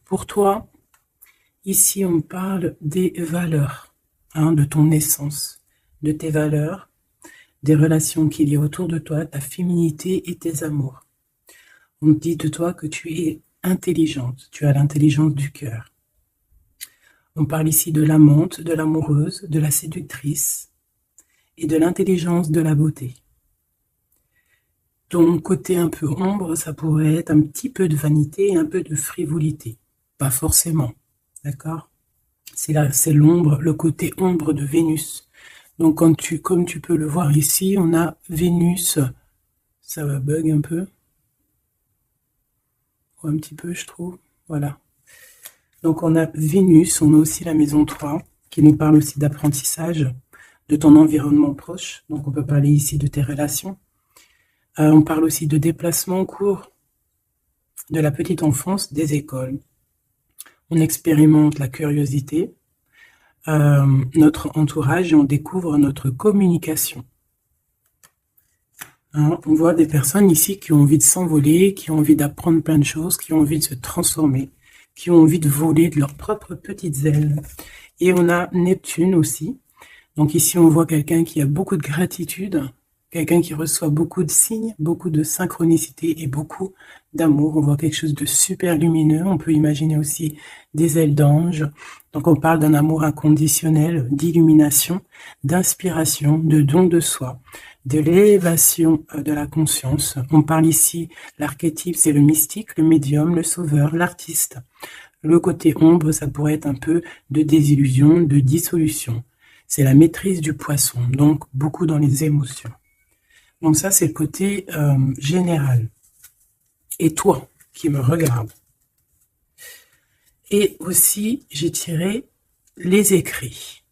Pour toi, ici on parle des valeurs, hein, de ton essence, de tes valeurs, des relations qu'il y a autour de toi, ta féminité et tes amours. On te dit de toi que tu es intelligente, tu as l'intelligence du cœur. On parle ici de l'amante, de l'amoureuse, de la séductrice et de l'intelligence de la beauté. Ton côté un peu ombre, ça pourrait être un petit peu de vanité et un peu de frivolité. Pas forcément, d'accord? C'est l'ombre, le côté ombre de Vénus. Donc comme tu peux le voir ici, on a Vénus, ça va bug un peu, ou un petit peu je trouve, voilà. Donc on a Vénus, on a aussi la maison 3, qui nous parle aussi d'apprentissage, de ton environnement proche. Donc on peut parler ici de tes relations. On parle aussi de déplacement au cours de la petite enfance, des écoles. On expérimente la curiosité, notre entourage, et on découvre notre communication. Hein, on voit des personnes ici qui ont envie de s'envoler, qui ont envie d'apprendre plein de choses, qui ont envie de se transformer, qui ont envie de voler de leurs propres petites ailes. Et on a Neptune aussi. Donc ici, on voit quelqu'un qui a beaucoup de gratitude, quelqu'un qui reçoit beaucoup de signes, beaucoup de synchronicité et beaucoup d'amour. On voit quelque chose de super lumineux. On peut imaginer aussi des ailes d'ange. Donc on parle d'un amour inconditionnel, d'illumination, d'inspiration, de don de soi, de l'élévation de la conscience. On parle ici, l'archétype, c'est le mystique, le médium, le sauveur, l'artiste. Le côté ombre, ça pourrait être un peu de désillusion, de dissolution. C'est la maîtrise du poisson, donc beaucoup dans les émotions. Donc ça, c'est le côté général. Et toi, qui me regarde. Et aussi, j'ai tiré les écrits.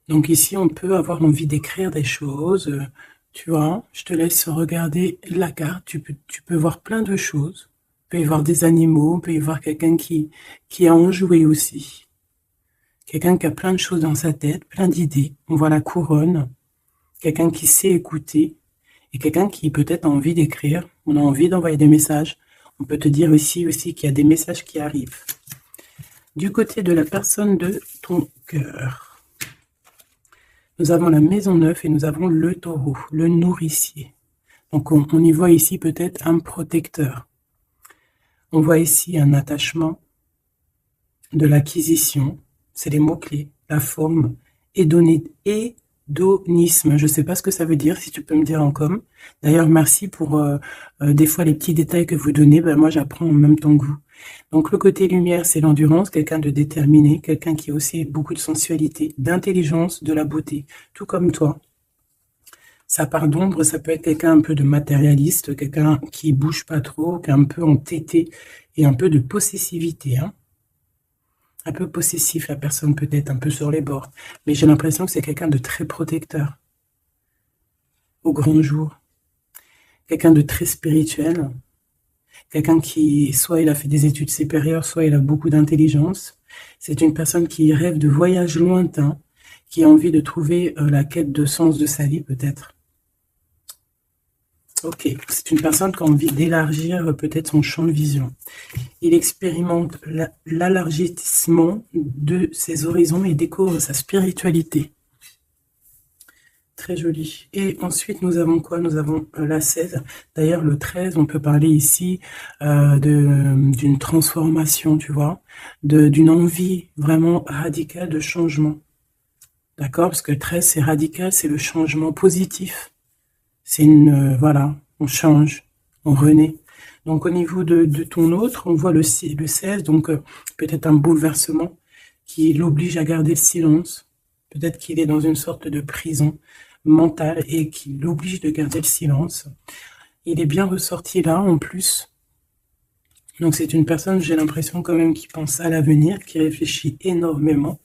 Donc ici, on peut avoir envie d'écrire des choses. Tu vois, je te laisse regarder la carte. Tu peux voir plein de choses. Il peut y voir des animaux, il peut y voir quelqu'un qui a enjoué aussi. Quelqu'un qui a plein de choses dans sa tête, plein d'idées. On voit la couronne. Quelqu'un qui sait écouter. Et quelqu'un qui peut-être a envie d'écrire. On a envie d'envoyer des messages. On peut te dire ici aussi qu'il y a des messages qui arrivent. Du côté de la personne de ton cœur, nous avons la maison 9 et nous avons le taureau, le nourricier. Donc on y voit ici peut-être un protecteur. On voit ici un attachement, de l'acquisition, c'est les mots-clés, la forme, hédonisme. Je ne sais pas ce que ça veut dire, si tu peux me dire en com. D'ailleurs, merci pour des fois les petits détails que vous donnez. Ben, moi, j'apprends en même temps que vous. Donc, le côté lumière, c'est l'endurance, quelqu'un de déterminé, quelqu'un qui a aussi beaucoup de sensualité, d'intelligence, de la beauté, tout comme toi. Sa part d'ombre, ça peut être quelqu'un un peu de matérialiste, quelqu'un qui bouge pas trop, qui est un peu entêté et un peu de possessivité, hein. Un peu possessif, la personne peut-être un peu sur les bords. Mais j'ai l'impression que c'est quelqu'un de très protecteur. Au grand jour. Quelqu'un de très spirituel. Quelqu'un qui, soit il a fait des études supérieures, soit il a beaucoup d'intelligence. C'est une personne qui rêve de voyages lointains, qui a envie de trouver la quête de sens de sa vie peut-être. Ok, c'est une personne qui a envie d'élargir peut-être son champ de vision. Il expérimente l'élargissement de ses horizons et découvre sa spiritualité. Très joli. Et ensuite, nous avons quoi? Nous avons la 16. D'ailleurs, le 13, on peut parler ici d'une transformation, tu vois, d'une envie vraiment radicale de changement. D'accord? Parce que le 13, c'est radical, c'est le changement positif. C'est voilà, on change, on renaît. Donc, au niveau de ton autre, on voit le 16, donc peut-être un bouleversement qui l'oblige à garder le silence. Peut-être qu'il est dans une sorte de prison mentale et qui l'oblige de garder le silence. Il est bien ressorti là, en plus. Donc, c'est une personne, j'ai l'impression quand même, qui pense à l'avenir, qui réfléchit énormément,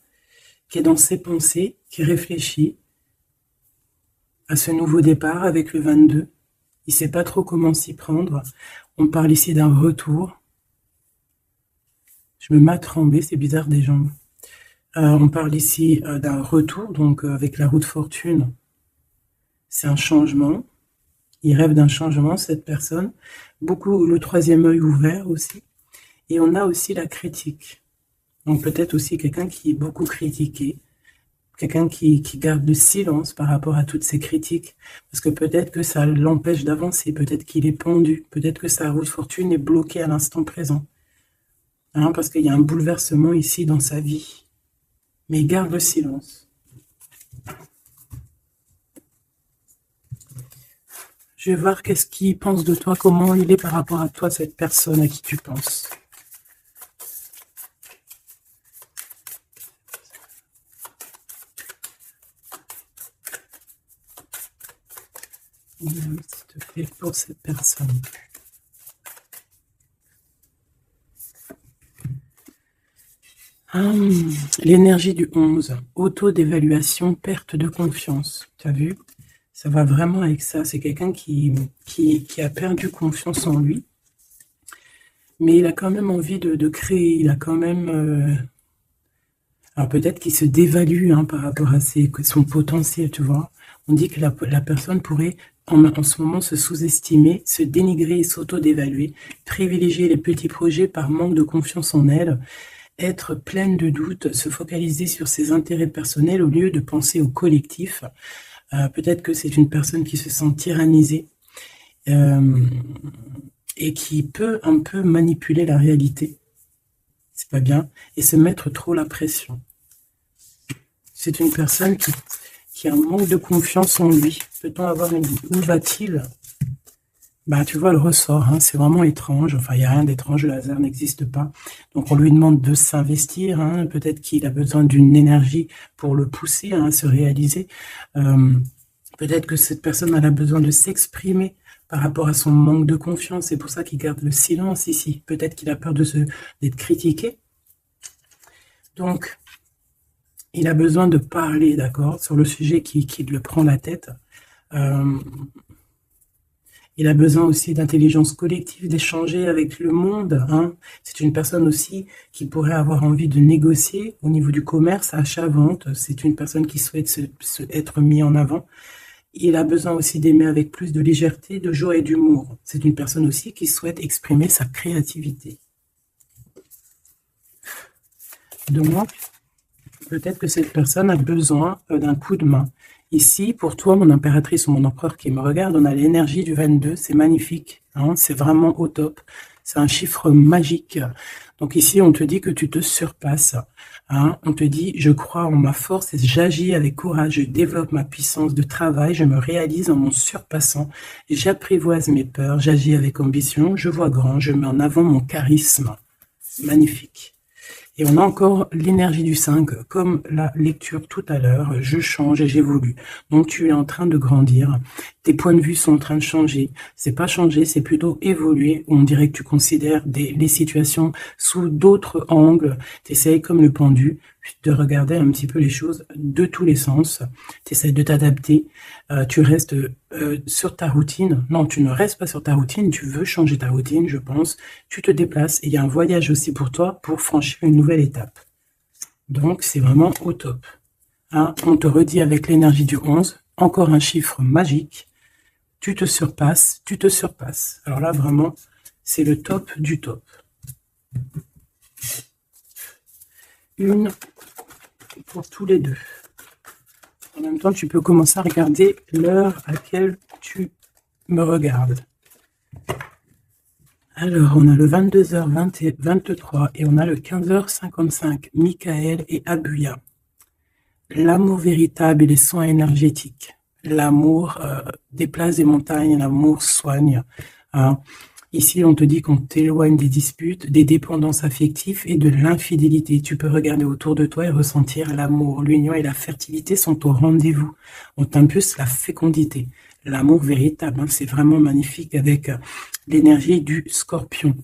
qui est dans ses pensées, qui réfléchit à ce nouveau départ avec le 22. Il ne sait pas trop comment s'y prendre. On parle ici d'un retour. Je me mets à trembler, c'est bizarre des jambes. On parle ici d'un retour, donc avec la roue de fortune. C'est un changement. Il rêve d'un changement, cette personne. Beaucoup le troisième œil ouvert aussi. Et on a aussi la critique. Donc peut-être aussi quelqu'un qui est beaucoup critiqué, quelqu'un qui garde le silence par rapport à toutes ces critiques, parce que peut-être que ça l'empêche d'avancer, peut-être qu'il est pendu, peut-être que sa roue de fortune est bloquée à l'instant présent, hein, parce qu'il y a un bouleversement ici dans sa vie. Mais il garde le silence. Je vais voir qu'est-ce qu'il pense de toi, comment il est par rapport à toi, cette personne à qui tu penses. S'il te plaît, pour cette personne. L'énergie du 11, auto-d'évaluation, perte de confiance. Tu as vu? Ça va vraiment avec ça. C'est quelqu'un qui a perdu confiance en lui. Mais il a quand même envie de créer. Il a quand même... Alors peut-être qu'il se dévalue hein, par rapport à son potentiel, tu vois. On dit que la personne pourrait en ce moment se sous-estimer, se dénigrer et s'auto-dévaluer, privilégier les petits projets par manque de confiance en elle, être pleine de doutes, se focaliser sur ses intérêts personnels au lieu de penser au collectif. Peut-être que c'est une personne qui se sent tyrannisée et qui peut un peu manipuler la réalité. C'est pas bien. Et se mettre trop la pression. C'est une personne qui a un manque de confiance en lui. Peut-on avoir une... Où va-t-il? Bah, tu vois, le ressort, hein, c'est vraiment étrange. Enfin, il n'y a rien d'étrange, le hasard n'existe pas. Donc, on lui demande de s'investir. Hein, peut-être qu'il a besoin d'une énergie pour le pousser hein, à se réaliser. Peut-être que cette personne elle a besoin de s'exprimer par rapport à son manque de confiance. C'est pour ça qu'il garde le silence ici. Peut-être qu'il a peur d'être critiqué. Donc, il a besoin de parler, d'accord, sur le sujet qui le prend la tête. Il a besoin aussi d'intelligence collective, d'échanger avec le monde. Hein. C'est une personne aussi qui pourrait avoir envie de négocier au niveau du commerce, achat-vente. C'est une personne qui souhaite être mise en avant. Il a besoin aussi d'aimer avec plus de légèreté, de joie et d'humour. C'est une personne aussi qui souhaite exprimer sa créativité. Donc, peut-être que cette personne a besoin d'un coup de main. Ici, pour toi, mon impératrice ou mon empereur qui me regarde, on a l'énergie du 22, c'est magnifique, hein, c'est vraiment au top. C'est un chiffre magique. Donc ici, on te dit que tu te surpasses. Hein, on te dit, je crois en ma force et j'agis avec courage, je développe ma puissance de travail, je me réalise en mon surpassant, j'apprivoise mes peurs, j'agis avec ambition, je vois grand, je mets en avant mon charisme. Magnifique. Et on a encore l'énergie du 5, comme la lecture tout à l'heure, je change et j'évolue. Donc tu es en train de grandir, tes points de vue sont en train de changer. C'est pas changer, c'est plutôt évoluer. On dirait que tu considères les situations sous d'autres angles. Tu essayes comme le pendu de regarder un petit peu les choses de tous les sens. Tu essayes de t'adapter. Tu restes sur ta routine. Non, tu ne restes pas sur ta routine. Tu veux changer ta routine, je pense. Tu te déplaces et il y a un voyage aussi pour toi pour franchir une nouvelle étape. Donc, c'est vraiment au top. Hein, on te redit avec l'énergie du 11, encore un chiffre magique. Tu te surpasses, tu te surpasses. Alors là, vraiment, c'est le top du top. Une pour tous les deux. En même temps, tu peux commencer à regarder l'heure à laquelle tu me regardes. Alors, on a le 22h23 et on a le 15h55, Michael et Abuya. L'amour véritable et les soins énergétiques. L'amour déplace des montagnes, l'amour soigne. Hein. Ici, on te dit qu'on t'éloigne des disputes, des dépendances affectives et de l'infidélité. Tu peux regarder autour de toi et ressentir l'amour. L'union et la fertilité sont au rendez-vous. On t'impulse la fécondité. L'amour véritable, hein, c'est vraiment magnifique avec l'énergie du scorpion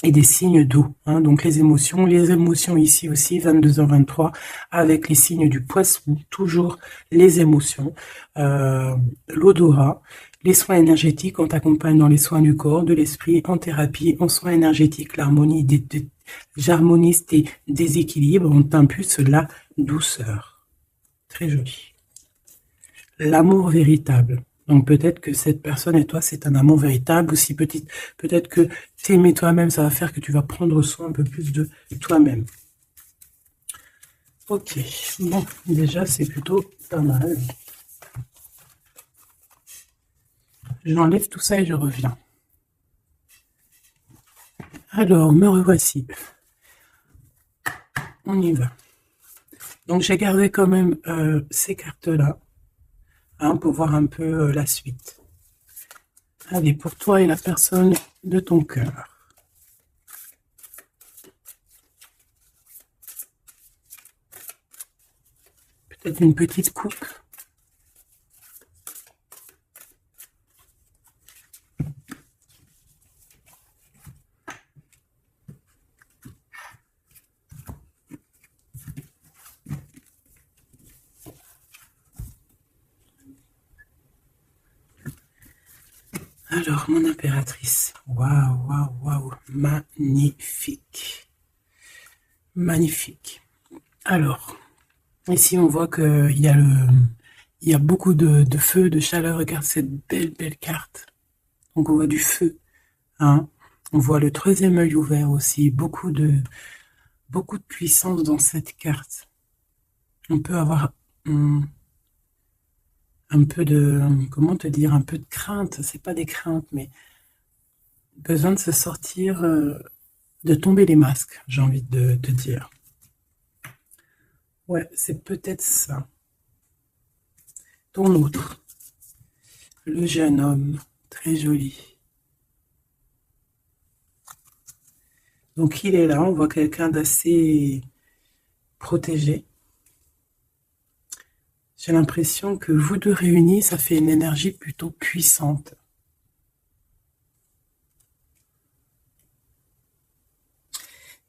et des signes d'eau. Hein, donc les émotions ici aussi, 22h23, avec les signes du poisson, toujours les émotions, l'odorat, les soins énergétiques, on t'accompagne dans les soins du corps, de l'esprit, en thérapie, en soins énergétiques, l'harmonie, j'harmonise tes déséquilibres, on t'impulse la douceur. Très joli. L'amour véritable. Donc peut-être que cette personne et toi, c'est un amour véritable, ou si peut-être que t'aimer toi-même, ça va faire que tu vas prendre soin un peu plus de toi-même. Ok, bon, déjà c'est plutôt pas mal. J'enlève tout ça et je reviens. Alors, me revoici. On y va. Donc j'ai gardé quand même ces cartes-là, hein, pour voir un peu la suite. Allez, pour toi et la personne de ton cœur. Peut-être une petite coupe. Alors, mon impératrice. Waouh, waouh, waouh. Magnifique. Magnifique. Alors, ici, on voit qu'il y a il y a beaucoup de feu, de chaleur. Regarde cette belle, belle carte. Donc, on voit du feu. Hein. On voit le troisième œil ouvert aussi. Beaucoup de puissance dans cette carte. On peut avoir un peu de, comment te dire, un peu de crainte. C'est pas des craintes, mais besoin de se sortir, de tomber les masques, j'ai envie de te dire. Ouais, c'est peut-être ça. Ton autre, le jeune homme, très joli. Donc il est là, on voit quelqu'un d'assez protégé. J'ai l'impression que vous deux réunis, ça fait une énergie plutôt puissante.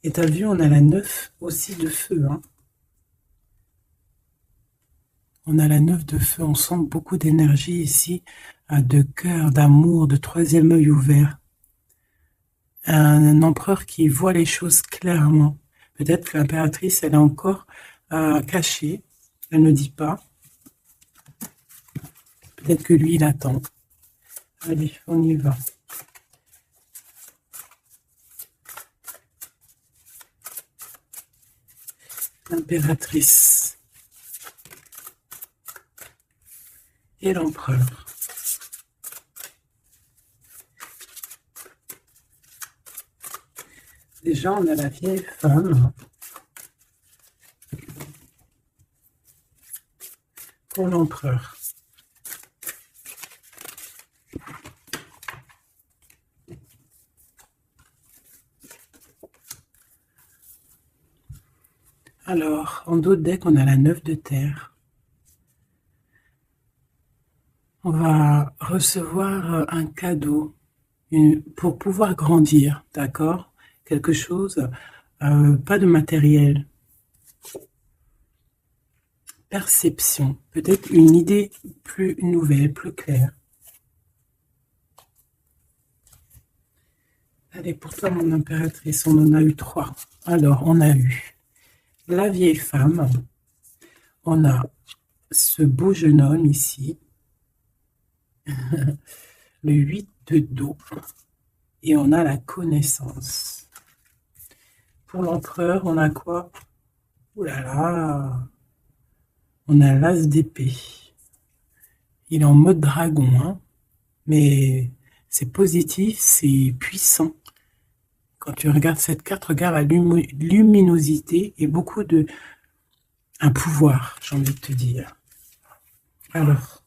Et t'as vu, on a la 9 aussi de feu. Hein. On a la 9 de feu, on sent beaucoup d'énergie ici, de cœur, d'amour, de troisième œil ouvert. Un empereur qui voit les choses clairement. Peut-être que l'impératrice, elle est encore cachée, elle ne dit pas. Peut-être que lui, il attend. Allez, on y va. L'impératrice et l'empereur. Déjà, on a la vieille femme. Pour l'empereur. Alors, en d'autres decks, on a la 9 de terre. On va recevoir un cadeau pour pouvoir grandir, d'accord? Quelque chose, pas de matériel. Perception, peut-être une idée plus nouvelle, plus claire. Allez, pour toi, mon impératrice, on en a eu 3. Alors, on a eu la vieille femme, on a ce beau jeune homme ici, le 8 de dos, et on a la connaissance. Pour l'empereur, on a quoi? Ouh là là, on a l'as d'épée. Il est en mode dragon, hein, mais c'est positif, c'est puissant. Quand tu regardes cette carte, regarde la luminosité et beaucoup de... un pouvoir, j'ai envie de te dire. Alors,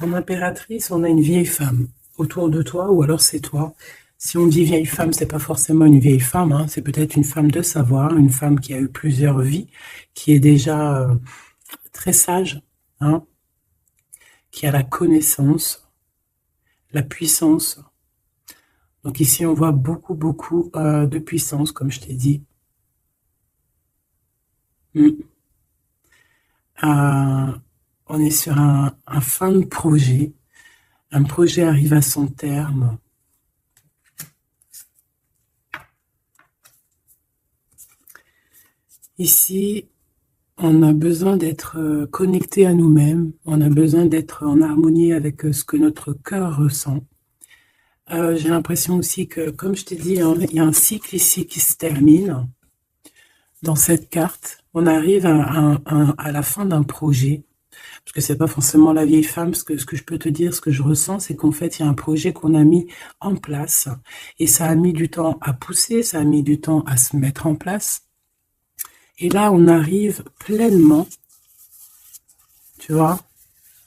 en impératrice, on a une vieille femme autour de toi, ou alors c'est toi. Si on dit vieille femme, c'est pas forcément une vieille femme, hein, c'est peut-être une femme de savoir, une femme qui a eu plusieurs vies, qui est déjà très sage, hein, qui a la connaissance, la puissance. Donc ici, on voit beaucoup de puissance, comme je t'ai dit. On est sur un fin de projet. Un projet arrive à son terme. Ici, On a besoin d'être connecté à nous-mêmes, on a besoin d'être en harmonie avec ce que notre cœur ressent. J'ai l'impression aussi que, comme je t'ai dit, hein, il y a un cycle ici qui se termine. Dans cette carte, on arrive à la fin d'un projet, parce que c'est pas forcément la vieille femme, parce que ce que je peux te dire, ce que je ressens, c'est qu'en fait, il y a un projet qu'on a mis en place, et ça a mis du temps à pousser, ça a mis du temps à se mettre en place. Et là, on arrive pleinement, tu vois,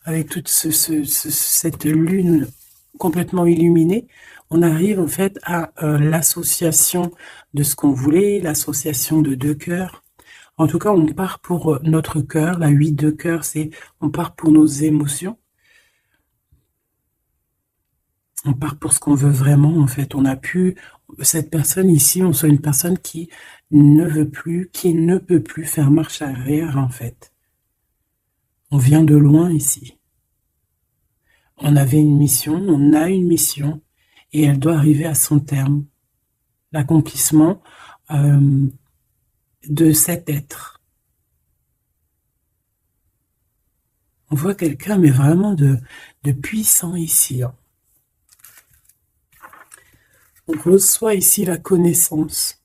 avec toute cette lune complètement illuminée, on arrive en fait à l'association de ce qu'on voulait, l'association de deux cœurs. En tout cas, on part pour notre cœur. La 8 de cœur, c'est on part pour nos émotions. On part pour ce qu'on veut vraiment, en fait. On a pu, cette personne ici, on soit une personne qui ne veut plus, qui ne peut plus faire marche arrière, en fait. On vient de loin ici. On avait une mission, on a une mission, et elle doit arriver à son terme. L'accomplissement de cet être. On voit quelqu'un, mais vraiment de puissant ici. Hein. On reçoit ici la connaissance.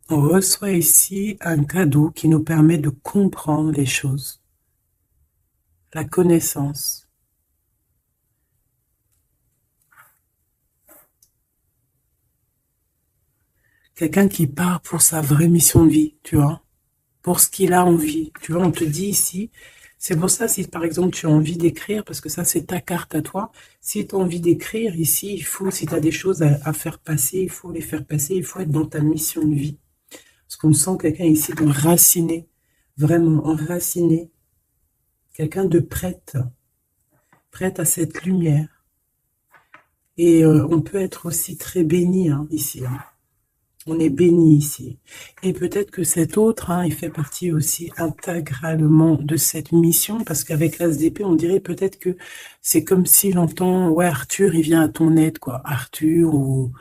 On reçoit ici un cadeau qui nous permet de comprendre les choses. La connaissance. Quelqu'un qui part pour sa vraie mission de vie, tu vois, pour ce qu'il a envie. Tu vois, on te dit ici, c'est pour ça, si par exemple tu as envie d'écrire, parce que ça c'est ta carte à toi, si tu as envie d'écrire ici, il faut, si tu as des choses à faire passer, il faut les faire passer, il faut être dans ta mission de vie. Parce qu'on sent quelqu'un ici d'enraciné, vraiment enraciné, quelqu'un de prête à cette lumière. Et on peut être aussi très béni hein, ici. Hein. On est béni ici. Et peut-être que cet autre, hein, il fait partie aussi intégralement de cette mission, parce qu'avec l'As d'épée, on dirait peut-être que c'est comme s'il entend, ouais, Arthur, il vient à ton aide, quoi. Arthur ou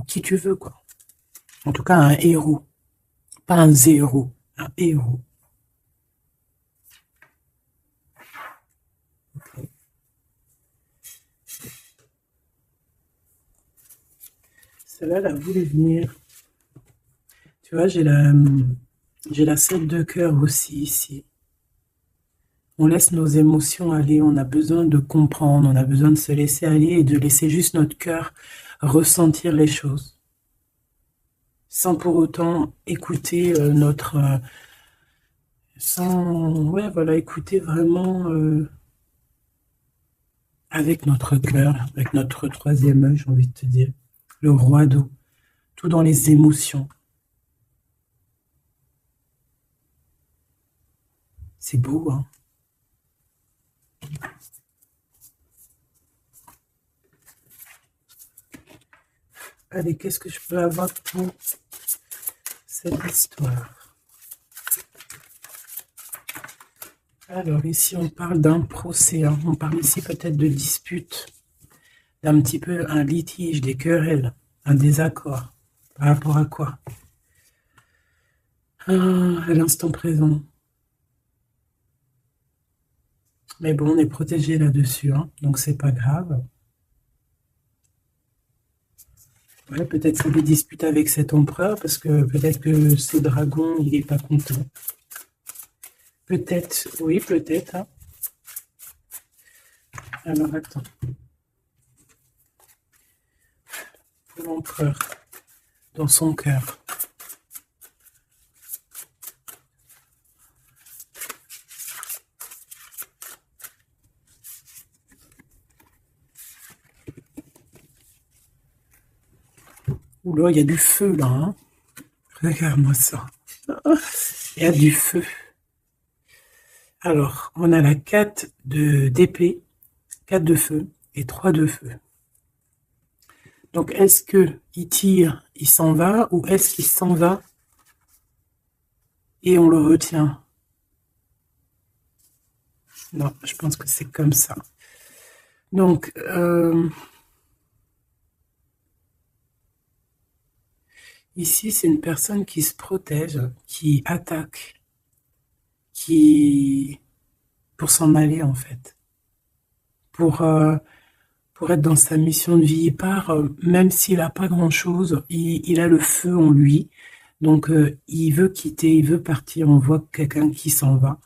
qui tu veux, quoi. En tout cas, un héros. Pas un zéro, un héros. Okay. Celle-là, elle a voulu venir. Tu vois, j'ai la 7 de cœur aussi ici. On laisse nos émotions aller, on a besoin de comprendre, on a besoin de se laisser aller et de laisser juste notre cœur ressentir les choses. Sans pour autant écouter ouais, voilà, écouter vraiment avec notre cœur, avec notre troisième œil, j'ai envie de te dire. Le roi d'eau, tout dans les émotions. C'est beau, hein? Allez, qu'est-ce que je peux avoir pour cette histoire? Alors, ici, on parle d'un procès. Hein. On parle ici peut-être de dispute, d'un petit peu un litige, des querelles, un désaccord. Par rapport à quoi? Ah, à l'instant présent. Mais bon, on est protégé là-dessus, hein, donc c'est pas grave. Ouais, peut-être c'est des disputes avec cet empereur, parce que peut-être que ce dragon, il est pas content. Peut-être, oui, peut-être. Hein. Alors, attends. Pour l'empereur, dans son cœur. Oula, il y a du feu là. Hein. Regarde-moi ça. Il y a du feu. Alors, on a la 4 d'épée, 4 de feu et 3 de feu. Donc, est-ce qu'il tire, il s'en va, ou est-ce qu'il s'en va et on le retient? Non, je pense que c'est comme ça. Donc, ici, c'est une personne qui se protège, qui attaque pour s'en aller en fait, pour, euh, pour être dans sa mission de vie. Il part, même s'il a pas grand-chose, il a le feu en lui. Donc, il veut quitter, il veut partir. On voit quelqu'un qui s'en va.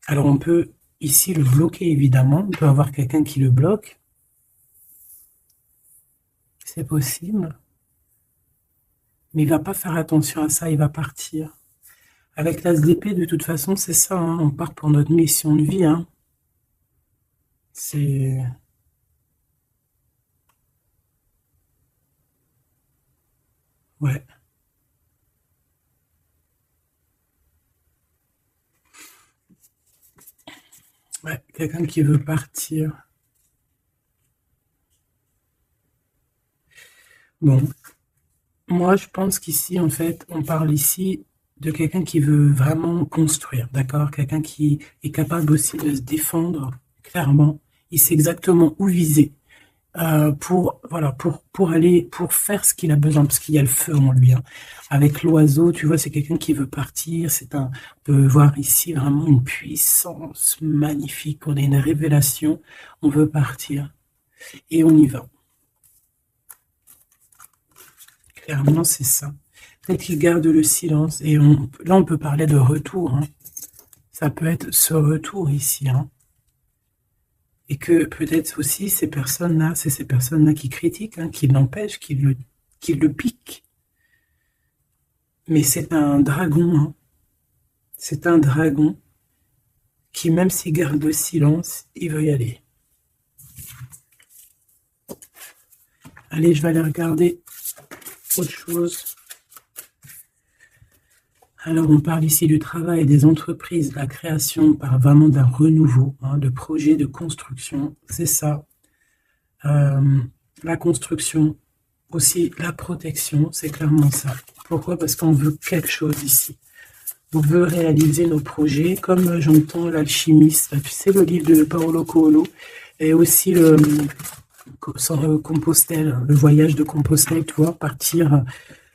Alors, on peut ici le bloquer, évidemment. On peut avoir quelqu'un qui le bloque. C'est possible. Mais il va pas faire attention à ça, il va partir. Avec l'as d'épée, de toute façon, c'est ça, hein. On part pour notre mission de vie, hein. C'est... Ouais, ouais, quelqu'un qui veut partir. Bon, moi, je pense qu'ici, en fait, on parle ici de quelqu'un qui veut vraiment construire, d'accord? Quelqu'un qui est capable aussi de se défendre clairement. Il sait exactement où viser pour, voilà, pour aller, pour faire ce qu'il a besoin, parce qu'il y a le feu en lui, hein. Avec l'oiseau, tu vois, c'est quelqu'un qui veut partir. On peut voir ici vraiment une puissance magnifique. On a une révélation. On veut partir et on y va. Clairement, c'est ça. Peut-être qu'il garde le silence. Et là, on peut parler de retour, hein. Ça peut être ce retour ici, hein. Et que peut-être aussi ces personnes-là, c'est ces personnes-là qui critiquent, hein, qui l'empêchent, qui le piquent. Mais c'est un dragon, hein. C'est un dragon qui, même s'il garde le silence, il veut y aller. Allez, je vais aller regarder autre chose. Alors, on parle ici du travail des entreprises, de la création, on parle vraiment d'un renouveau, hein, de projet de construction, c'est ça. Euh, la construction, aussi la protection, c'est clairement ça. Pourquoi? Parce qu'on veut quelque chose ici. On veut réaliser nos projets, comme j'entends l'alchimiste, tu sais, le livre de Paolo Coelho, et aussi Compostelle, le voyage de Compostelle, tu vois, partir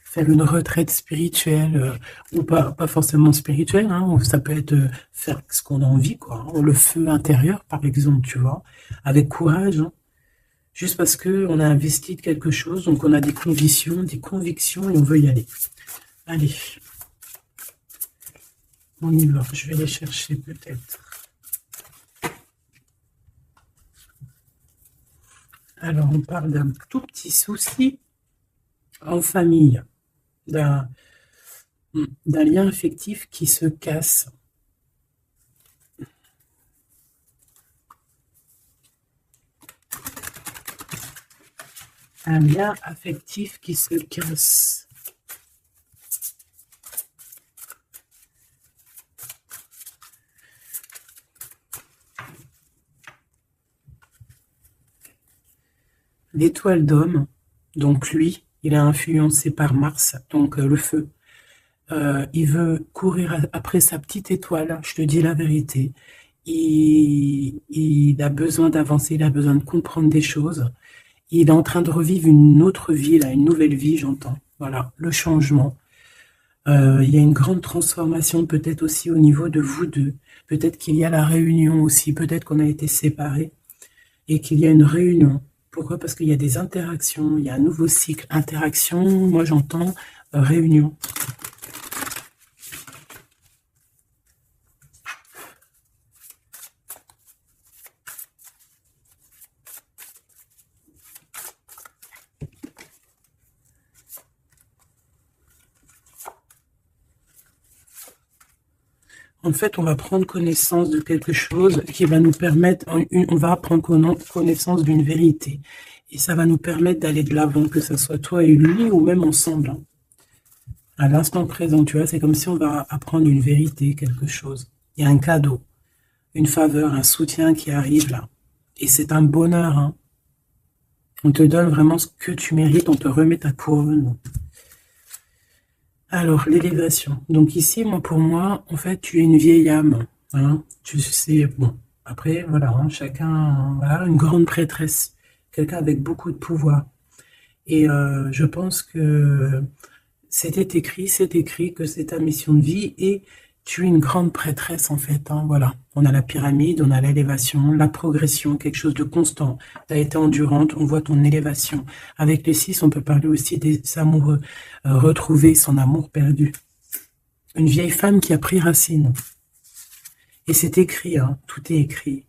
faire une retraite spirituelle, ou pas forcément spirituelle, hein, ou ça peut être faire ce qu'on a envie, quoi, hein, le feu intérieur, par exemple, tu vois, avec courage, hein, juste parce que on a investi de quelque chose, donc on a des convictions, et on veut y aller. Allez, on y va, je vais les chercher peut-être. Alors, on parle d'un tout petit souci en famille, d'un d'un lien affectif qui se casse. Un lien affectif qui se casse. L'étoile d'homme, donc lui, il est influencé par Mars, donc le feu. Il veut courir après sa petite étoile, je te dis la vérité. Il a besoin d'avancer, il a besoin de comprendre des choses. Il est en train de revivre une autre vie, là, une nouvelle vie, j'entends. Voilà, le changement. Il y a une grande transformation peut-être aussi au niveau de vous deux. Peut-être qu'il y a la réunion aussi, peut-être qu'on a été séparés et qu'il y a une réunion. Pourquoi? Parce qu'il y a des interactions, il y a un nouveau cycle. Interaction, moi j'entends réunion. En fait, on va prendre connaissance de quelque chose qui va nous permettre, on va prendre connaissance d'une vérité. Et ça va nous permettre d'aller de l'avant, que ce soit toi et lui, ou même ensemble, hein. À l'instant présent, tu vois, c'est comme si on va apprendre une vérité, quelque chose. Il y a un cadeau, une faveur, un soutien qui arrive là. Et c'est un bonheur, hein. On te donne vraiment ce que tu mérites, on te remet ta couronne. Alors, l'élévation. Donc ici, moi, pour moi, en fait, tu es une vieille âme, hein. Tu sais, bon, après, voilà, hein, chacun, voilà, une grande prêtresse, quelqu'un avec beaucoup de pouvoir. Et je pense que c'est écrit que c'est ta mission de vie et Tu es une grande prêtresse en fait, hein, voilà. On a la pyramide, on a l'élévation, la progression, quelque chose de constant. Tu as été endurante, on voit ton élévation. Avec les 6, on peut parler aussi des amoureux, retrouver son amour perdu. Une vieille femme qui a pris racine. Et c'est écrit, hein, tout est écrit.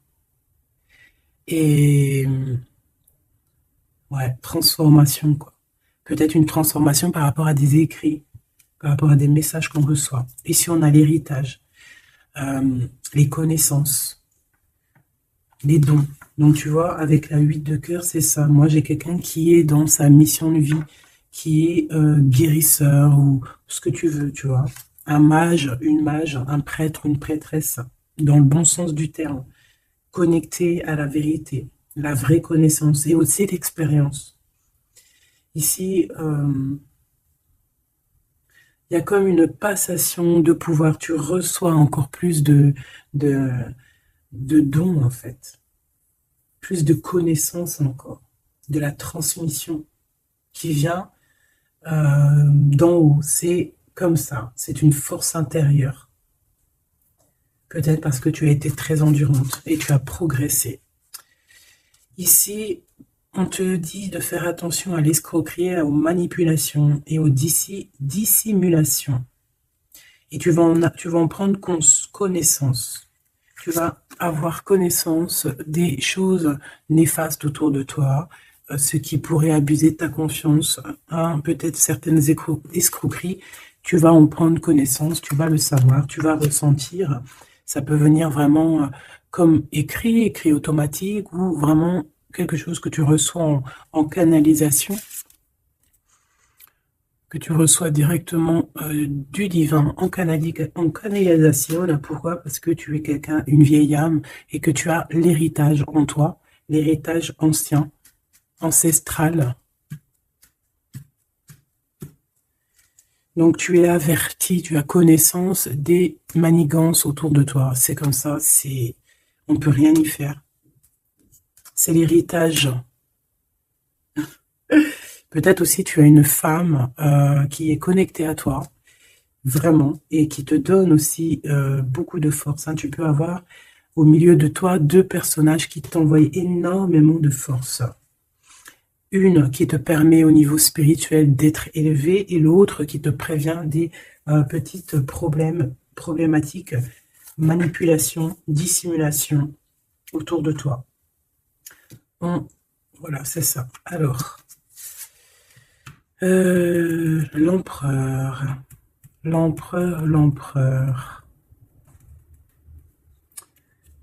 Et ouais, transformation, quoi. Peut-être une transformation par rapport à des écrits, par rapport à des messages qu'on reçoit. Ici, on a l'héritage, les connaissances, les dons. Donc, tu vois, avec la 8 de cœur, c'est ça. Moi, j'ai quelqu'un qui est dans sa mission de vie, qui est guérisseur ou ce que tu veux, tu vois. Un mage, un prêtre, une prêtresse, dans le bon sens du terme, connecté à la vérité, la vraie connaissance et aussi l'expérience. Ici, il y a comme une passation de pouvoir. Tu reçois encore plus de dons, en fait. Plus de connaissances encore. De la transmission qui vient d'en haut. C'est comme ça. C'est une force intérieure. Peut-être parce que tu as été très endurante et tu as progressé. Ici, on te dit de faire attention à l'escroquerie, aux manipulations et aux dissimulations. Et tu vas en prendre connaissance. Tu vas avoir connaissance des choses néfastes autour de toi, ce qui pourrait abuser de ta confiance, hein, peut-être certaines escroqueries. Tu vas en prendre connaissance, tu vas le savoir, tu vas ressentir. Ça peut venir vraiment comme écrit automatique ou vraiment quelque chose que tu reçois en canalisation, que tu reçois directement du divin en canalisation. Là, pourquoi? Parce que tu es quelqu'un, une vieille âme, et que tu as l'héritage en toi, l'héritage ancien, ancestral. Donc tu es averti, tu as connaissance des manigances autour de toi. C'est comme ça, on ne peut rien y faire. C'est l'héritage. Peut-être aussi tu as une femme qui est connectée à toi, vraiment, et qui te donne aussi beaucoup de force. Hein. Tu peux avoir au milieu de toi 2 personnages qui t'envoient énormément de force. Une qui te permet au niveau spirituel d'être élevé et l'autre qui te prévient des petites problématiques, manipulation, dissimulation autour de toi. Voilà, c'est ça. Alors, l'empereur.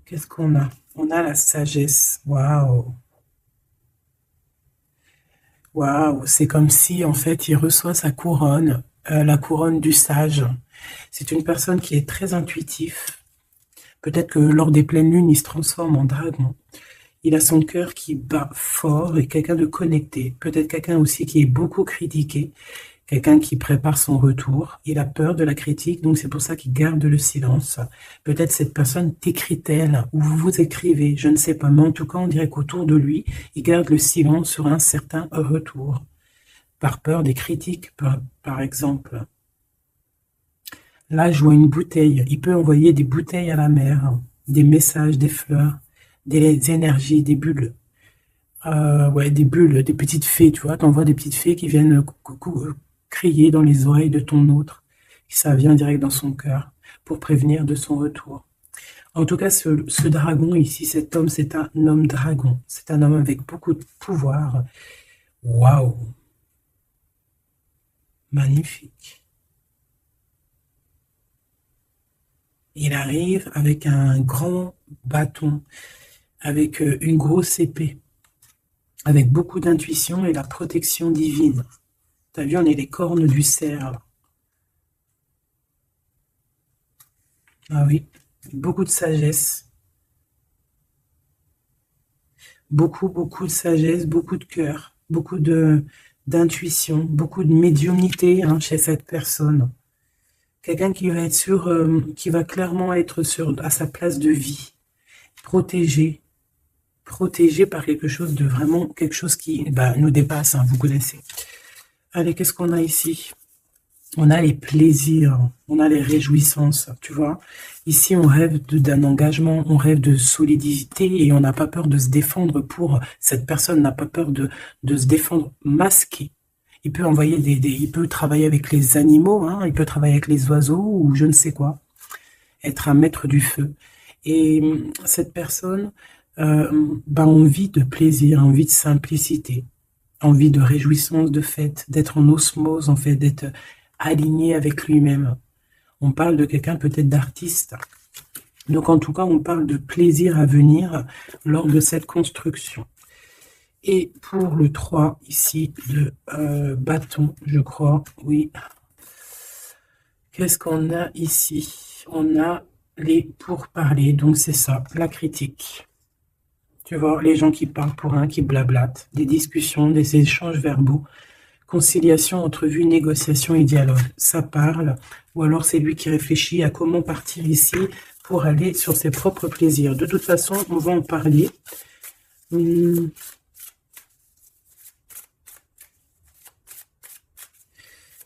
Qu'est-ce qu'on a? On a la sagesse. Waouh! Waouh! C'est comme si, en fait, il reçoit sa couronne, la couronne du sage. C'est une personne qui est très intuitif. Peut-être que lors des pleines lunes, il se transforme en dragon. Il a son cœur qui bat fort et quelqu'un de connecté. Peut-être quelqu'un aussi qui est beaucoup critiqué. Quelqu'un qui prépare son retour. Il a peur de la critique, donc c'est pour ça qu'il garde le silence. Peut-être cette personne t'écrit-elle ou vous vous écrivez, je ne sais pas. Mais en tout cas, on dirait qu'autour de lui, il garde le silence sur un certain retour. Par peur des critiques, par exemple. Là, je vois une bouteille. Il peut envoyer des bouteilles à la mer, des messages, des fleurs, des énergies, des bulles. Ouais, des bulles, des petites fées, tu vois. T'envoies des petites fées qui viennent crier dans les oreilles de ton autre. Et ça vient direct dans son cœur pour prévenir de son retour. En tout cas, ce dragon ici, cet homme, c'est un homme dragon. C'est un homme avec beaucoup de pouvoir. Waouh! Magnifique. Il arrive avec un grand bâton, avec une grosse épée, avec beaucoup d'intuition et la protection divine. T'as vu, on est les cornes du cerf. Ah oui, beaucoup de sagesse. Beaucoup de sagesse, beaucoup de cœur, beaucoup d'intuition, beaucoup de médiumnité chez cette personne. Quelqu'un qui va être qui va clairement être à sa place de vie, protégé par quelque chose de vraiment, quelque chose qui nous dépasse, vous connaissez. Allez, qu'est-ce qu'on a ici? on a les plaisirs, on a les réjouissances, tu vois. Ici, on rêve d'un engagement, on rêve de solidité et on n'a pas peur de se défendre pour... Cette personne n'a pas peur de se défendre masqué. Il peut envoyer il peut travailler avec les animaux, hein, il peut travailler avec les oiseaux ou je ne sais quoi. Être un maître du feu. Et cette personne a envie de plaisir, envie de simplicité, envie de réjouissance, de fête, d'être en osmose, en fait, d'être aligné avec lui-même. On parle de quelqu'un peut-être d'artiste. Donc en tout cas, on parle de plaisir à venir lors de cette construction. Et pour le 3 ici, de bâton, je crois, oui. Qu'est-ce qu'on a ici? On a les pourparlers, donc c'est ça, la critique. Tu vois, les gens qui parlent pour un, qui blablatent, des discussions, des échanges verbaux, conciliation entre vue, négociation et dialogue. Ça parle, ou alors c'est lui qui réfléchit à comment partir ici pour aller sur ses propres plaisirs. De toute façon, on va en parler.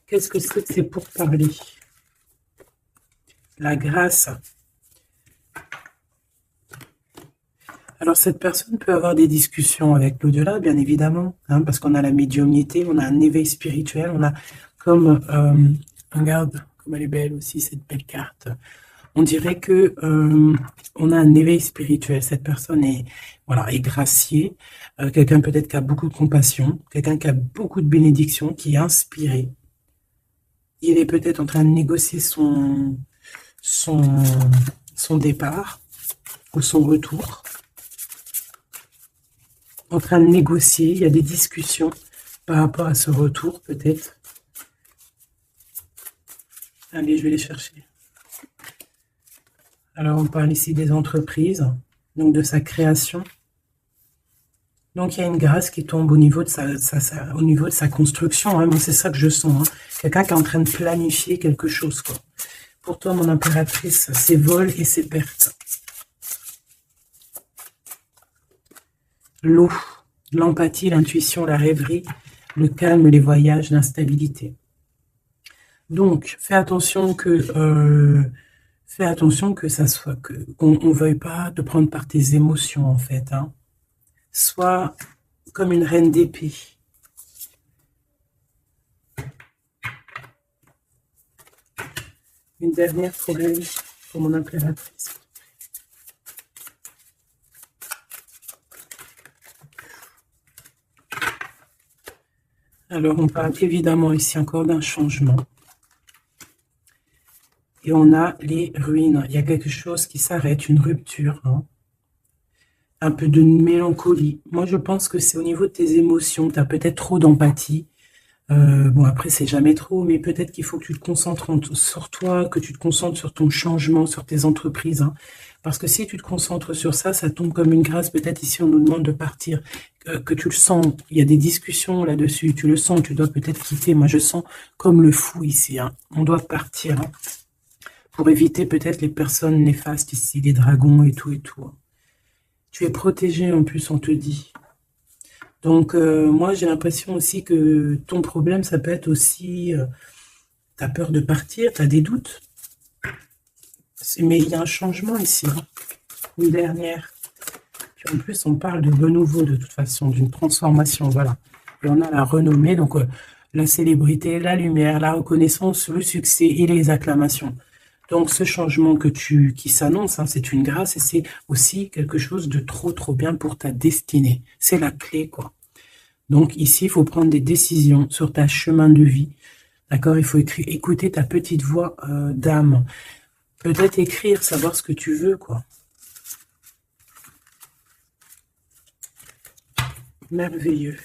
Qu'est-ce que c'est que ces pourparlers? La grâce. Alors, cette personne peut avoir des discussions avec l'au-delà, bien évidemment, hein, parce qu'on a la médiumnité, on a un éveil spirituel, on a comme, regarde, comme elle est belle aussi, cette belle carte. On dirait que on a un éveil spirituel. Cette personne est, voilà, est graciée, quelqu'un peut-être qui a beaucoup de compassion, quelqu'un qui a beaucoup de bénédiction, qui est inspiré. Il est peut-être en train de négocier son départ ou son retour. En train de négocier, il y a des discussions par rapport à ce retour, peut-être. Allez, je vais les chercher. Alors, on parle ici des entreprises, donc de sa création. Donc, il y a une grâce qui tombe au niveau de sa construction. Hein. Moi, c'est ça que je sens. Hein. Quelqu'un qui est en train de planifier quelque chose, quoi. Pour toi, mon impératrice, ses vols et ses pertes. L'eau, l'empathie, l'intuition, la rêverie, le calme, les voyages, l'instabilité. Donc, fais attention que ça soit qu'on ne veuille pas te prendre par tes émotions, en fait. Hein. Sois comme une reine d'épée. Une dernière pour elle, pour mon impératrice. Alors, on parle évidemment ici encore d'un changement. Et on a les ruines. Il y a quelque chose qui s'arrête, une rupture. Hein. Un peu de mélancolie. Moi, je pense que c'est au niveau de tes émotions. Tu as peut-être trop d'empathie. Bon, après, c'est jamais trop, mais peut-être qu'il faut que tu te concentres sur toi, que tu te concentres sur ton changement, sur tes entreprises. Hein. Parce que si tu te concentres sur ça, ça tombe comme une grâce. Peut-être ici, on nous demande de partir, que tu le sens. Il y a des discussions là-dessus. Tu le sens, tu dois peut-être quitter. Moi, je sens comme le fou ici. Hein. On doit partir. Hein. Pour éviter peut-être les personnes néfastes ici, les dragons et tout et tout. Hein. Tu es protégé en plus, on te dit. Donc, moi, j'ai l'impression aussi que ton problème, ça peut être aussi... tu as peur de partir, tu as des doutes. Mais il y a un changement ici. Hein. Une dernière. Puis en plus, on parle de renouveau de toute façon, d'une transformation, voilà. Et on a la renommée, donc la célébrité, la lumière, la reconnaissance, le succès et les acclamations. Donc, ce changement qui s'annonce, hein, c'est une grâce et c'est aussi quelque chose de trop, trop bien pour ta destinée. C'est la clé, quoi. Donc, ici, il faut prendre des décisions sur ta chemin de vie. D'accord? Il faut écouter ta petite voix d'âme. Peut-être écrire, savoir ce que tu veux, quoi. Merveilleux.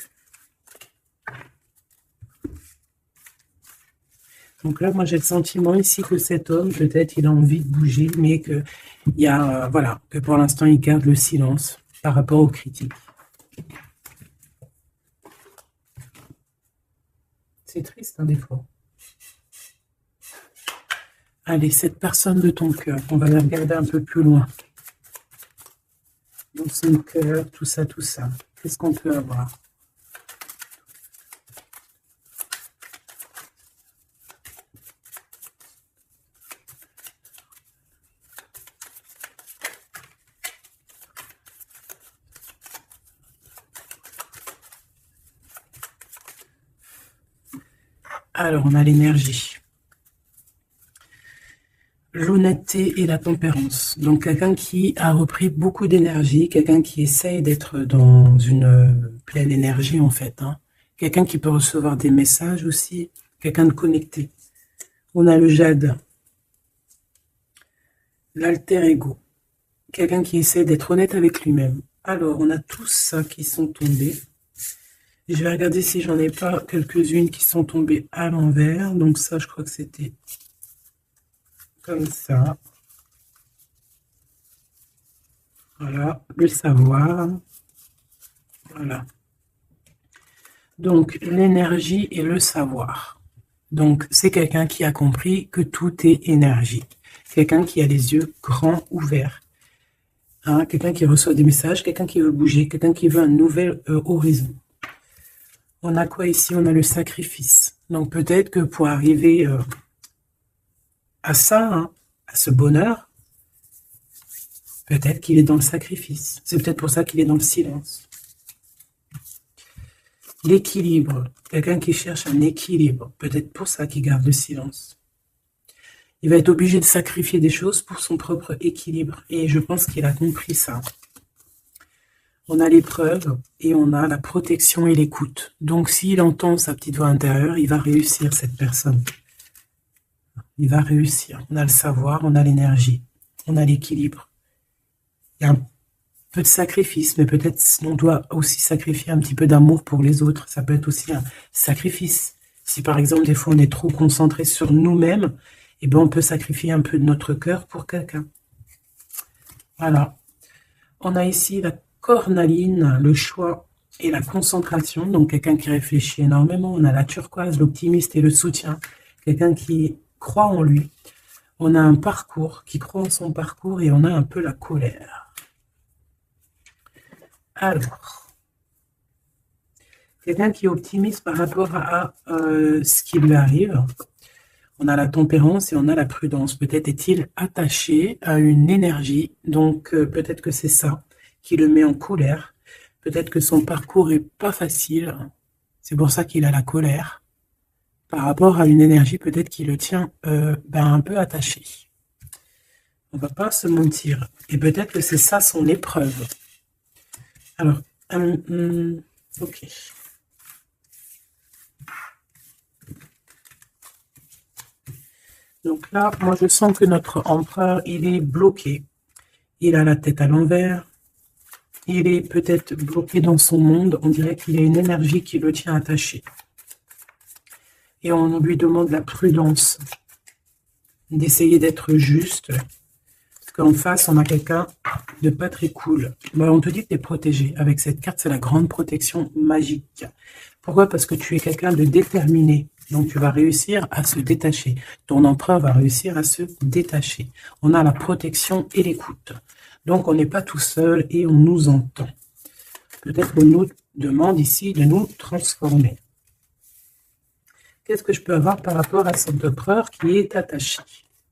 Donc là, moi, j'ai le sentiment ici que cet homme, peut-être, il a envie de bouger, mais que il y a, voilà, que pour l'instant, il garde le silence par rapport aux critiques. C'est triste, hein, des fois. Allez, cette personne de ton cœur, on va la regarder un peu plus loin. Dans son cœur, tout ça, tout ça. Qu'est-ce qu'on peut avoir? Alors, on a l'énergie, l'honnêteté et la tempérance. Donc, quelqu'un qui a repris beaucoup d'énergie, quelqu'un qui essaye d'être dans une pleine énergie, en fait. Hein. Quelqu'un qui peut recevoir des messages aussi, quelqu'un de connecté. On a le jade, l'alter ego, quelqu'un qui essaie d'être honnête avec lui-même. Alors, on a tous ça qui sont tombés. Je vais regarder si j'en ai pas quelques-unes qui sont tombées à l'envers. Donc ça, je crois que c'était comme ça. Voilà, le savoir. Voilà. Donc, l'énergie et le savoir. Donc, c'est quelqu'un qui a compris que tout est énergie. Quelqu'un qui a les yeux grands ouverts. Hein, quelqu'un qui reçoit des messages, quelqu'un qui veut bouger, quelqu'un qui veut un nouvel horizon. On a quoi ici? On a le sacrifice. Donc, peut-être que pour arriver à ça, hein, à ce bonheur, peut-être qu'il est dans le sacrifice. C'est peut-être pour ça qu'il est dans le silence. L'équilibre. Quelqu'un qui cherche un équilibre. Peut-être pour ça qu'il garde le silence. Il va être obligé de sacrifier des choses pour son propre équilibre. Et je pense qu'il a compris ça. On a l'épreuve et on a la protection et l'écoute. Donc, s'il entend sa petite voix intérieure, il va réussir, cette personne. Il va réussir. On a le savoir, on a l'énergie, on a l'équilibre. Il y a un peu de sacrifice, mais peut-être on doit aussi sacrifier un petit peu d'amour pour les autres. Ça peut être aussi un sacrifice. Si par exemple, des fois, on est trop concentré sur nous-mêmes, eh ben, on peut sacrifier un peu de notre cœur pour quelqu'un. Voilà. On a ici la cornaline, le choix et la concentration. Donc, quelqu'un qui réfléchit énormément. On a la turquoise, l'optimiste et le soutien. Quelqu'un qui croit en lui. On a un parcours, qui croit en son parcours, et on a un peu la colère. Alors, quelqu'un qui est optimiste par rapport à ce qui lui arrive. On a la tempérance et on a la prudence. Peut-être est-il attaché à une énergie, donc peut-être que c'est ça qui le met en colère. Peut-être que son parcours est pas facile, c'est pour ça qu'il a la colère. Par rapport à une énergie, peut-être qui le tient un peu attaché. On va pas se mentir. Et peut-être que c'est ça son épreuve. Alors, ok. Donc là, moi je sens que notre empereur, il est bloqué. Il a la tête à l'envers. Il est peut-être bloqué dans son monde. On dirait qu'il y a une énergie qui le tient attaché. Et on lui demande la prudence, d'essayer d'être juste. Parce qu'en face, on a quelqu'un de pas très cool. Ben, on te dit que tu es protégé. Avec cette carte, c'est la grande protection magique. Pourquoi? Parce que tu es quelqu'un de déterminé. Donc, tu vas réussir à se détacher. Ton empereur va réussir à se détacher. On a la protection et l'écoute. Donc, on n'est pas tout seul et on nous entend. Peut-être qu'on nous demande ici de nous transformer. Qu'est-ce que je peux avoir par rapport à cet empereur qui est attaché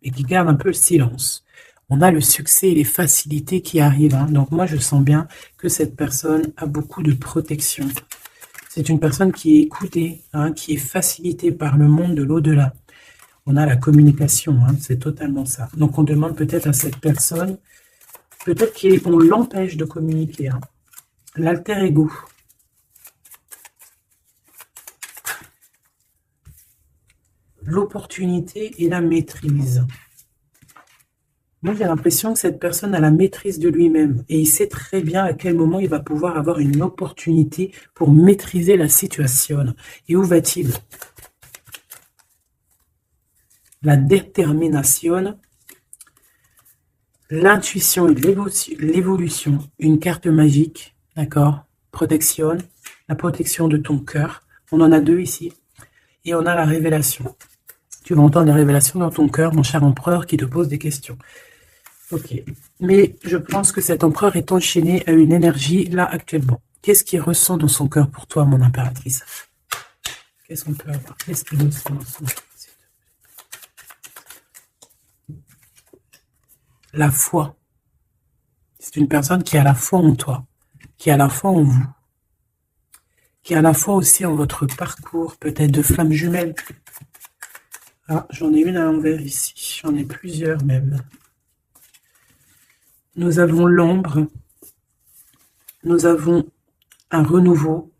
et qui garde un peu le silence? On a le succès et les facilités qui arrivent. Hein. Donc, moi, je sens bien que cette personne a beaucoup de protection. C'est une personne qui est écoutée, hein, qui est facilitée par le monde de l'au-delà. On a la communication, hein, c'est totalement ça. Donc, on demande peut-être à cette personne, peut-être qu'on l'empêche de communiquer. Hein. L'alter ego. L'opportunité et la maîtrise. Moi, j'ai l'impression que cette personne a la maîtrise de lui-même et il sait très bien à quel moment il va pouvoir avoir une opportunité pour maîtriser la situation. Et où va-t-il? La détermination, l'intuition et l'évolution. Une carte magique, d'accord? Protection, la protection de ton cœur. On en a deux ici. Et on a la révélation. Tu vas entendre les révélations dans ton cœur, mon cher empereur, qui te pose des questions. Ok. Mais je pense que cet empereur est enchaîné à une énergie, là, actuellement. Qu'est-ce qu'il ressent dans son cœur pour toi, mon impératrice? Qu'est-ce qu'on peut avoir? Qu'est-ce qu'il ressent dans son cœur? La foi. C'est une personne qui a la foi en toi, qui a la foi en vous, qui a la foi aussi en votre parcours, peut-être de flamme jumelle. Ah, j'en ai une à l'envers ici. J'en ai plusieurs même. Nous avons l'ombre. Nous avons un renouveau,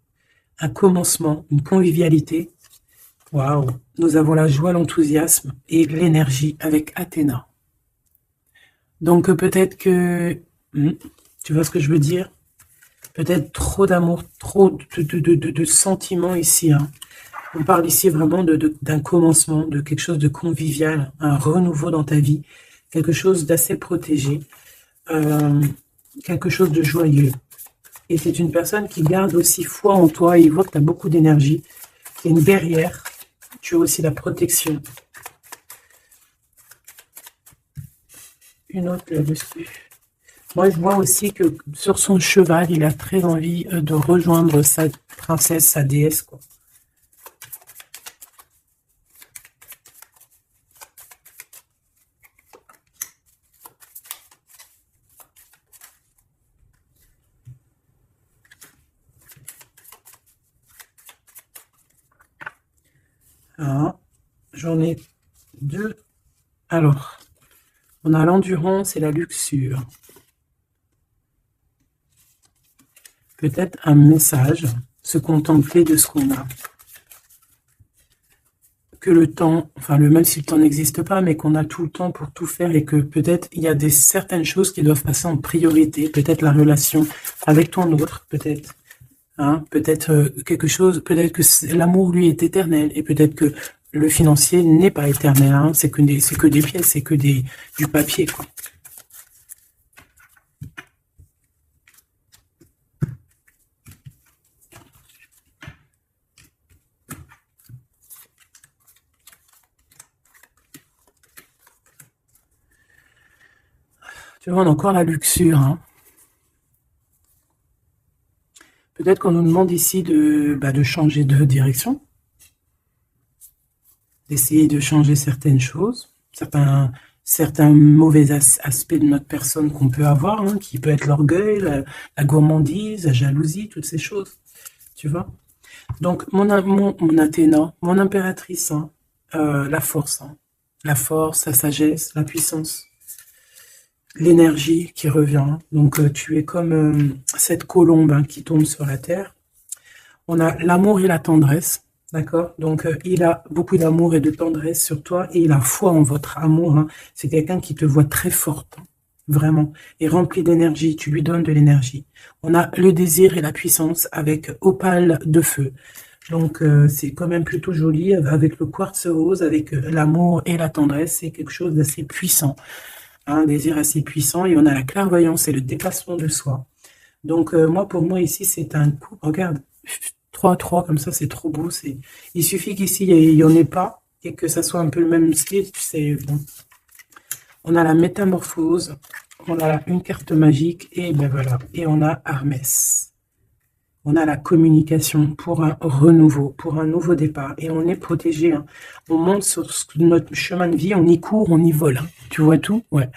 un commencement, une convivialité. Waouh! Nous avons la joie, l'enthousiasme et l'énergie avec Athéna. Donc peut-être que... tu vois ce que je veux dire? Peut-être trop d'amour, trop de sentiments ici. Hein. On parle ici vraiment d'un commencement, de quelque chose de convivial, un renouveau dans ta vie, quelque chose d'assez protégé, quelque chose de joyeux. Et c'est une personne qui garde aussi foi en toi, il voit que tu as beaucoup d'énergie, c'est une guerrière, tu as aussi la protection. Une autre là-dessus. Moi, je vois aussi que sur son cheval, il a très envie de rejoindre sa princesse, sa déesse, quoi. Ah, j'en ai deux. Alors, on a l'endurance et la luxure. Peut-être un message, se contempler de ce qu'on a. Que le temps, enfin même si le temps n'existe pas, mais qu'on a tout le temps pour tout faire et que peut-être il y a certaines choses qui doivent passer en priorité, peut-être la relation avec ton autre, peut-être. Hein, peut-être quelque chose, peut-être que l'amour lui est éternel et peut-être que le financier n'est pas éternel, hein, c'est que des pièces, c'est que du papier, quoi. Tu vois, on a encore la luxure, hein. Peut-être qu'on nous demande ici de changer de direction, d'essayer de changer certaines choses, certains mauvais aspects de notre personne qu'on peut avoir, hein, qui peut être l'orgueil, la gourmandise, la jalousie, toutes ces choses, tu vois. Donc, mon Athéna, mon impératrice, hein, la force, hein, la force, la sagesse, la puissance, l'énergie qui revient. Donc, tu es comme cette colombe, hein, qui tombe sur la terre. On a l'amour et la tendresse, d'accord? Donc, il a beaucoup d'amour et de tendresse sur toi et il a foi en votre amour. Hein. C'est quelqu'un qui te voit très forte, hein, vraiment, et rempli d'énergie. Tu lui donnes de l'énergie. On a le désir et la puissance avec opale de feu. Donc, c'est quand même plutôt joli avec le quartz rose, avec l'amour et la tendresse. C'est quelque chose d'assez puissant, hein, un désir assez puissant. Et on a la clairvoyance et le dépassement de soi. Donc, pour moi, ici, c'est un coup. Regarde, 3-3, comme ça, c'est trop beau. Il suffit qu'ici, il n'y en ait pas et que ça soit un peu le même style. C'est bon. On a la métamorphose. On a une carte magique. Et ben voilà. Et on a Hermès. On a la communication pour un renouveau, pour un nouveau départ. Et on est protégé. Hein. On monte sur notre chemin de vie, on y court, on y vole. Hein. Tu vois tout? Ouais.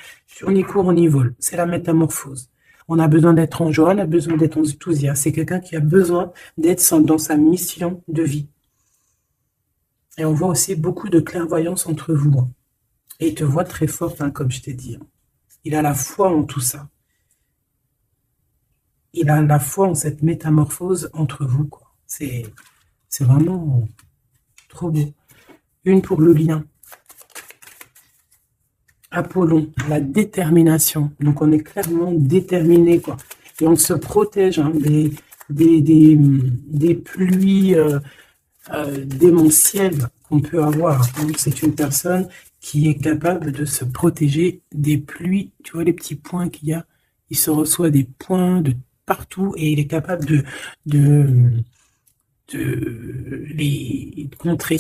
On y court, on y vole. C'est la métamorphose. On a besoin d'être en joie, on a besoin d'être enthousiaste. C'est quelqu'un qui a besoin d'être dans sa mission de vie. Et on voit aussi beaucoup de clairvoyance entre vous. Hein. Et il te voit très forte, hein, comme je t'ai dit. Hein. Il a la foi en tout ça. Il a la foi en cette métamorphose entre vous, quoi. C'est vraiment trop beau. Une pour le lien. Apollon, la détermination. Donc, on est clairement déterminé, quoi. Et on se protège, hein, des pluies démentielles qu'on peut avoir. Donc, c'est une personne qui est capable de se protéger des pluies. Tu vois les petits points qu'il y a? Il se reçoit des points de partout et il est capable de les contrer.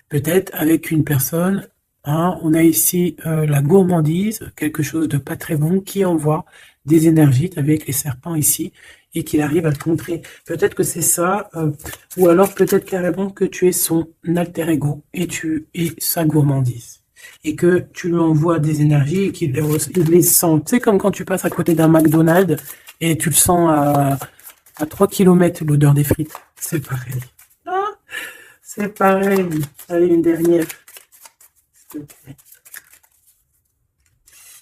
Peut-être avec une personne, hein, on a ici la gourmandise, quelque chose de pas très bon, qui envoie des énergies avec les serpents ici et qu'il arrive à le contrer. Peut-être que c'est ça, ou alors peut-être carrément que tu es son alter ego et tu es sa gourmandise. Et que tu lui envoies des énergies et qu'il les sent. C'est comme quand tu passes à côté d'un McDonald's et tu le sens à 3 km l'odeur des frites. C'est pareil. Ah, c'est pareil. Allez, une dernière.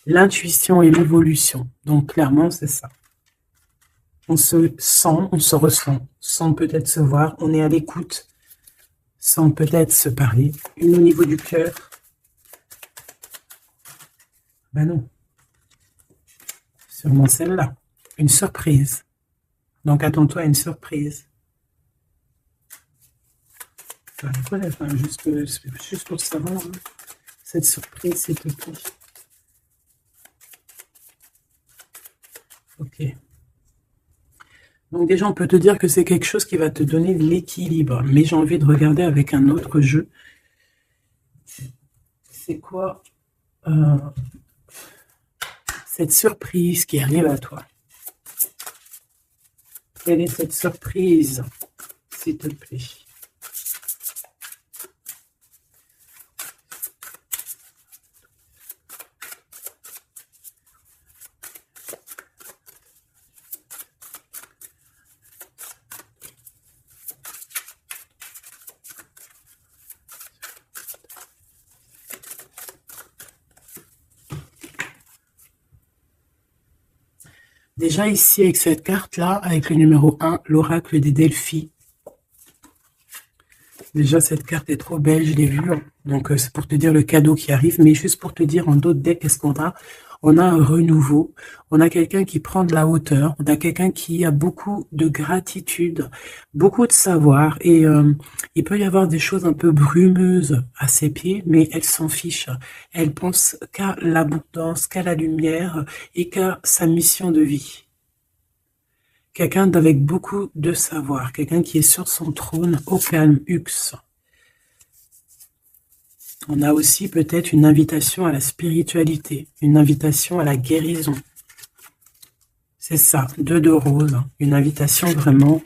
L'intuition et l'évolution. Donc, clairement, c'est ça. On se sent, on se ressent, sans peut-être se voir. On est à l'écoute, sans peut-être se parler. Une au niveau du cœur. Ben non. Sûrement celle-là. Une surprise. Donc, attends-toi à une surprise. Voilà, enfin, juste pour savoir, hein, cette surprise, s'il te plaît. Ok. Donc déjà, on peut te dire que c'est quelque chose qui va te donner de l'équilibre. Mais j'ai envie de regarder avec un autre jeu. C'est quoi cette surprise qui arrive à toi? Quelle est cette surprise, s'il te plaît? Déjà ici, avec cette carte-là, avec le numéro 1, l'oracle des Delphi. Déjà, cette carte est trop belle, je l'ai vue. Donc, c'est pour te dire le cadeau qui arrive. Mais juste pour te dire, en d'autres decks, qu'est-ce qu'on a? On a un renouveau. On a quelqu'un qui prend de la hauteur. On a quelqu'un qui a beaucoup de gratitude, beaucoup de savoir. Et il peut y avoir des choses un peu brumeuses à ses pieds, mais elle s'en fiche. Elle pense qu'à l'abondance, qu'à la lumière et qu'à sa mission de vie. Quelqu'un d'avec beaucoup de savoir, quelqu'un qui est sur son trône, au calme, Hux. On a aussi peut-être une invitation à la spiritualité, une invitation à la guérison. C'est ça, 2 de rose, une invitation vraiment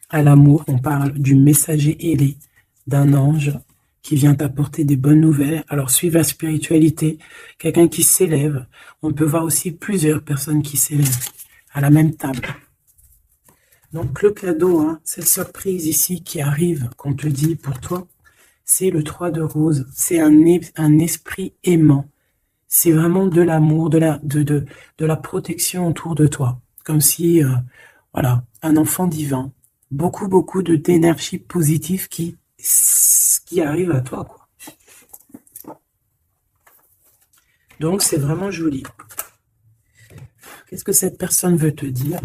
à l'amour. On parle du messager ailé, d'un ange qui vient t'apporter des bonnes nouvelles. Alors, suivre la spiritualité, quelqu'un qui s'élève. On peut voir aussi plusieurs personnes qui s'élèvent à la même table. Donc, le cadeau, hein, cette surprise ici qui arrive, qu'on te dit pour toi, c'est le 3 de rose. C'est un esprit aimant. C'est vraiment de l'amour, de la protection autour de toi. Comme si, voilà, un enfant divin. Beaucoup d'énergie positive qui arrive à toi, quoi. Donc, c'est vraiment joli. Qu'est-ce que cette personne veut te dire?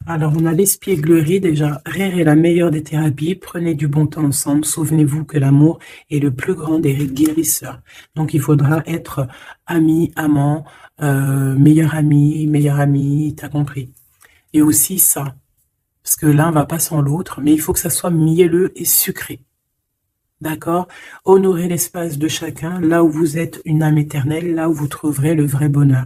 Alors, on a l'espièglerie déjà. Rire est la meilleure des thérapies. Prenez du bon temps ensemble. Souvenez-vous que l'amour est le plus grand des guérisseurs. Donc, il faudra être ami, amant, meilleur ami, t'as compris. Et aussi ça, parce que l'un va pas sans l'autre, mais il faut que ça soit mielleux et sucré. D'accord? Honorez l'espace de chacun, là où vous êtes une âme éternelle, là où vous trouverez le vrai bonheur.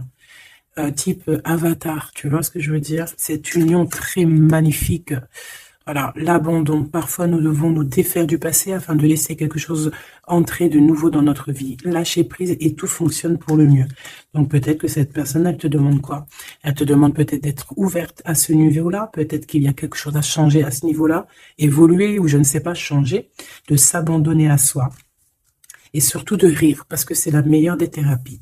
Type avatar, tu vois ce que je veux dire? Cette union très magnifique. Voilà, l'abandon. Parfois, nous devons nous défaire du passé afin de laisser quelque chose entrer de nouveau dans notre vie. Lâcher prise et tout fonctionne pour le mieux. Donc, peut-être que cette personne, elle te demande quoi? Elle te demande peut-être d'être ouverte à ce niveau-là. Peut-être qu'il y a quelque chose à changer à ce niveau-là. Évoluer ou je ne sais pas, changer. De s'abandonner à soi. Et surtout de rire, parce que c'est la meilleure des thérapies.